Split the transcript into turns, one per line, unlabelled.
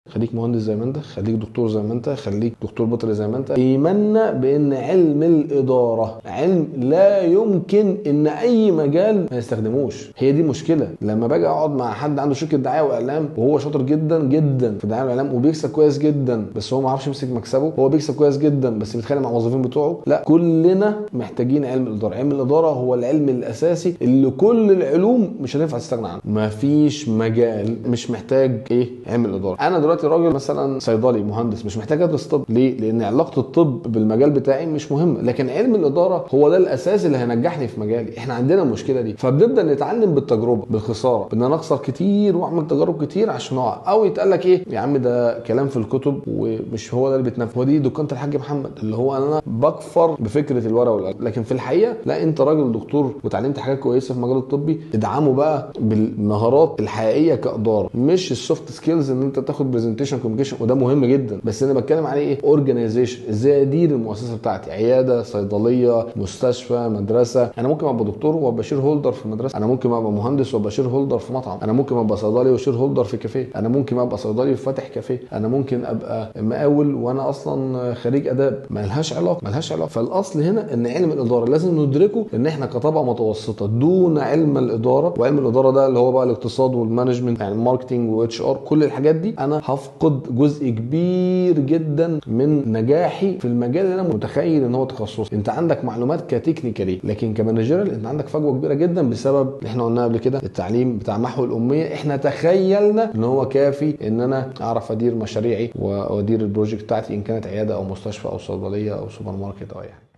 خليك مهندس زي ما انت، خليك دكتور زي ما انت، خليك دكتور بيطري زي ما انت. ايماننا بان علم الاداره علم لا يمكن ان اي مجال ما يستخدموش. هي دي مشكله. لما باجي اقعد مع حد عنده شركه دعايه واعلام وهو شاطر جدا جدا في الدعايه والاعلام وبيكسب كويس جدا، بس هو ما عرفش يمسك مكسبه، هو بيكسب كويس جدا بس بيتخانق مع الموظفين بتوعه، لا، كلنا محتاجين علم الاداره. علم الاداره هو العلم الاساسي اللي كل العلوم مش هتنفع تستغنى عنه. مفيش مجال مش محتاج علم الاداره. انا دلوقتي راجل مثلا صيدلي مهندس مش محتاج ادرس طب. ليه؟ لان علاقه الطب بالمجال بتاعي مش مهمه، لكن علم الاداره هو ده الاساس اللي هينجحني في مجالي. احنا عندنا المشكله دي، فبنبدا نتعلم بالتجربه بالخساره، بدنا نخسر كتير واعمل تجارب كتير عشان اقع، او يتقال لك يا عم ده كلام في الكتب ومش هو ده اللي بيتنفذ. هو دي دكانه الحاج محمد اللي هو انا بكفر بفكره الورقه والقلم، لكن في الحقيقه لا، انت راجل دكتور وتعلمت حاجات كويسه في المجال الطبي، ادعمه بقى بالمهارات الحقيقيه كاداره، مش السوفت سكيلز ان انت تاخد برزنتيشن كوميونيكيشن، وده مهم جدا. بس انا بتكلم عليه اورجانيزيشن، ازاي ادير المؤسسه بتاعتي، عياده، صيدليه، مستشفى، مدرسه. انا ممكن ابقى دكتور وابقى شير هولدر في مدرسه، انا ممكن ابقى مهندس وابقى شير هولدر في مطعم، انا ممكن ابقى صيدلي وشير هولدر في كافيه، انا ممكن ابقى صيدلي وفاتح كافيه، انا ممكن ابقى مقاول وانا اصلا خريج اداب. ملهاش علاقه. فالاصل هنا ان علم الاداره لازم ندركه ان احنا كطبقه متوسطه دون علم الاداره. وعلم الاداره ده اللي هو بقى الاقتصاد والمانجمنت، يعني الماركتنج واتش ار، كل الحاجات دي انا هفقد جزء كبير جدا من نجاحي في المجال اللي انا متخيل ان هو تخصصي. انت عندك معلومات كتكنيكالي، لكن كمانجيرال انت عندك فجوه كبيره جدا بسبب اللي احنا قلناه قبل كده، التعليم بتاع محو الاميه. احنا تخيلنا ان هو كافي ان انا اعرف ادير مشاريعي وادير البروجكت بتاعتي، ان كانت عياده او مستشفى او صيدليه او سوبر ماركت او يعني